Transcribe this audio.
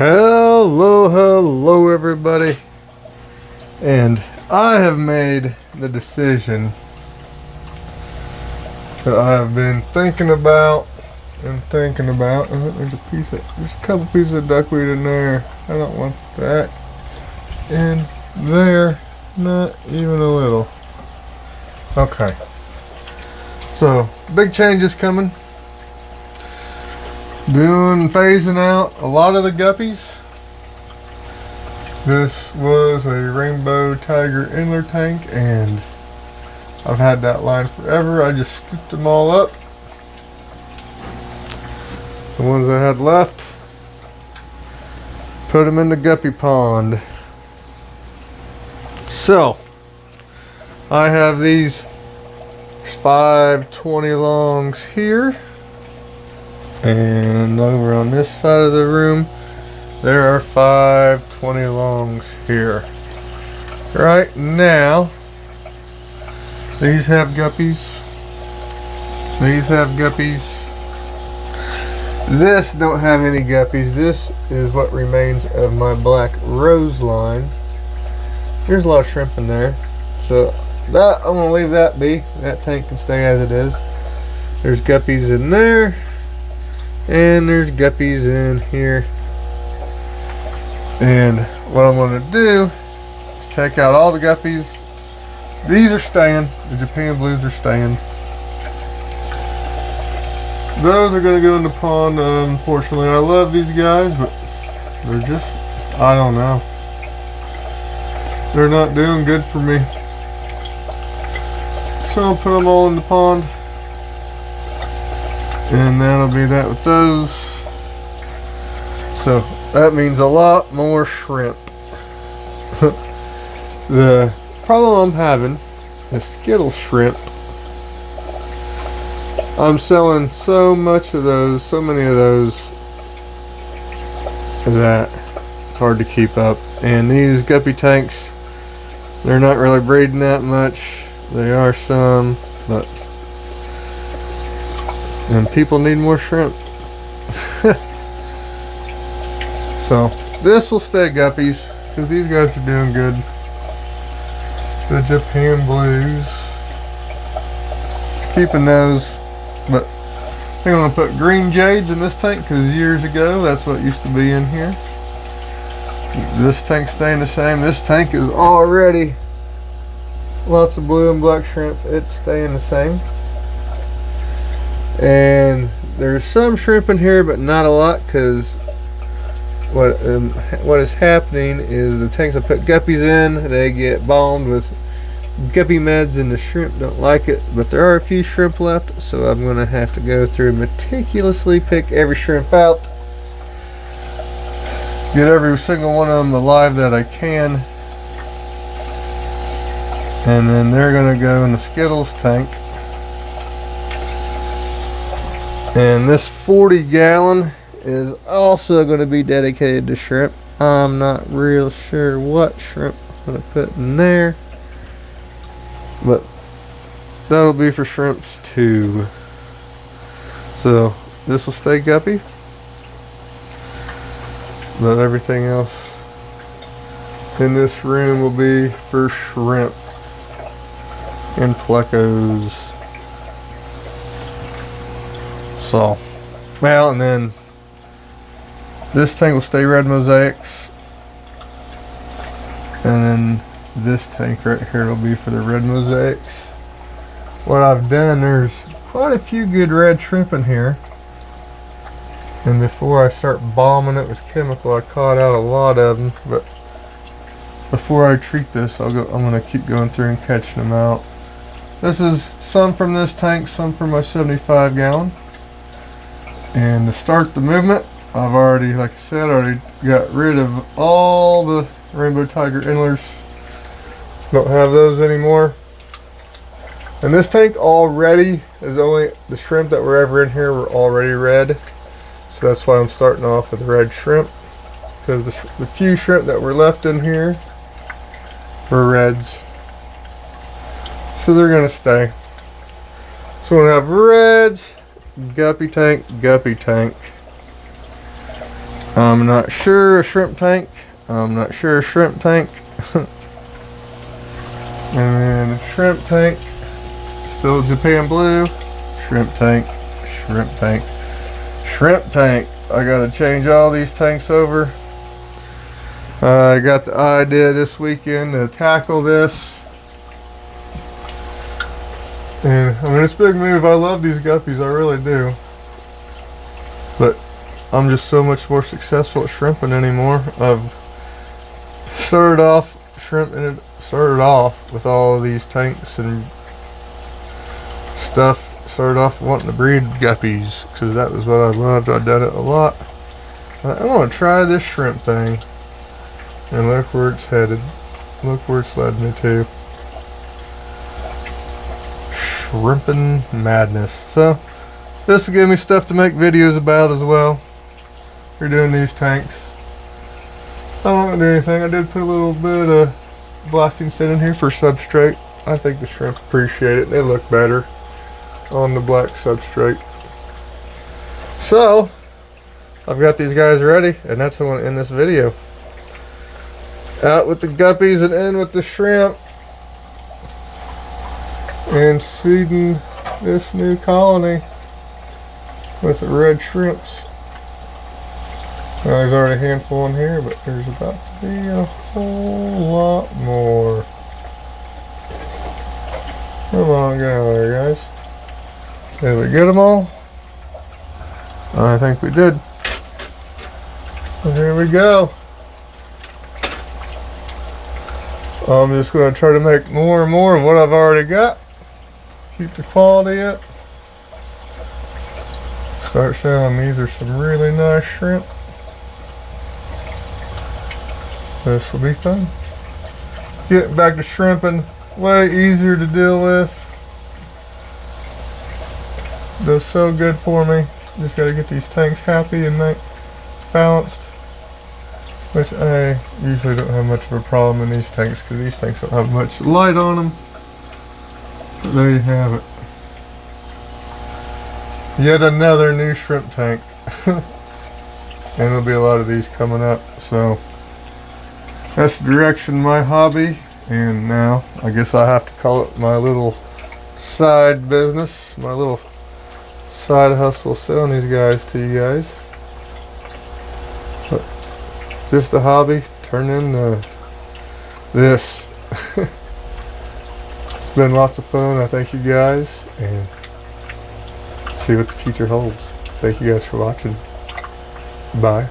Hello everybody, and I have made the decision that I have been thinking about. There's a couple pieces of duckweed in there. I don't want that in there, not even a little. Okay, so big changes coming. Phasing out a lot of the guppies. This was a rainbow tiger inler tank, and I've had that line forever. I just scooped them all up. The ones I had left, put them in the guppy pond. So I have these 520 longs here. And over on this side of the room, there are 520 longs here. Right now, these have guppies. These have guppies. This don't have any guppies. This is what remains of my black rose line. There's a lot of shrimp in there. So that I'm gonna leave that be. That tank can stay as it is. There's guppies in there. And there's guppies in here. And what I'm going to do is take out all the guppies. These are staying. The Japan blues are staying. Those are going to go in the pond, unfortunately. I love these guys, but they're just, I don't know. They're not doing good for me. So I'll put them all in the pond. And that'll be that with those. So that means a lot more shrimp. The problem I'm having is Skittle shrimp. I'm selling so much of those, so many of those, that it's hard to keep up. And these guppy tanks, they're not really breeding that much. They are some, but and people need more shrimp. So this will stay guppies because these guys are doing good. The Japan blues, keeping those, but I think I'm gonna put green jades in this tank because years ago that's what used to be in here. This tank's staying the same. This tank is already lots of blue and black shrimp. It's staying the same. And there's some shrimp in here, but not a lot, because what is happening is the tanks I put guppies in, they get bombed with guppy meds, and the shrimp don't like it. But there are a few shrimp left, so I'm going to have to go through and meticulously pick every shrimp out, get every single one of them alive that I can, and then they're going to go in the Skittles tank. And this 40-gallon is also going to be dedicated to shrimp. I'm not real sure what shrimp I'm going to put in there, but that'll be for shrimps too. So this will stay guppy, but everything else in this room will be for shrimp and plecos. So, well, and then this tank will stay red mosaics, and then this tank right here will be for the red mosaics. What I've done, there's quite a few good red shrimp in here, and before I start bombing it with chemical, I caught out a lot of them. But before I treat this, I'm going to keep going through and catching them out. This is some from this tank, some from my 75-gallon. And to start the movement, I've already, like I said, already got rid of all the rainbow tiger inlers. Don't have those anymore. And this tank already is only, the shrimp that were ever in here were already red. So that's why I'm starting off with red shrimp. Because the few shrimp that were left in here were reds. So they're going to stay. So we're going to have reds, guppy tank, I'm not sure a shrimp tank. I'm not sure a shrimp tank. And then shrimp tank, still Japan blue. Shrimp tank, shrimp tank, shrimp tank. I gotta change all these tanks over. I got the idea this weekend to tackle this. And I mean, it's a big move. I love these guppies, I really do. But I'm just so much more successful at shrimping anymore. I've started off with all of these tanks and stuff. Started off wanting to breed guppies because that was what I loved. I've done it a lot. I want to try this shrimp thing. And look where it's headed. Look where it's led me to. Shrimping madness. So this will give me stuff to make videos about as well. We're doing these tanks. I'm not going to do anything. I did put a little bit of blasting sin in here for substrate. I think the shrimp appreciate it. They look better on the black substrate. So I've got these guys ready, and that's how I want to end this video. Out with the guppies and in with the shrimp, and seeding this new colony with the red shrimps. Now, there's already a handful in here, but there's about to be a whole lot more. Come on, get out of there, guys. Did we get them all? I think we did. So here we go. I'm just going to try to make more and more of what I've already got. Keep the quality up. Start showing these are some really nice shrimp. This will be fun. Getting back to shrimping, way easier to deal with. Does so good for me. Just got to get these tanks happy and balanced, which I usually don't have much of a problem in these tanks because these tanks don't have much light on them. But there you have it. Yet another new shrimp tank. And there'll be a lot of these coming up. So that's the direction of my hobby. And now I guess I have to call it my little side business, my little side hustle, selling these guys to you guys. But just a hobby turned into this. It's been lots of fun. I thank you guys, and see what the future holds. Thank you guys for watching. Bye.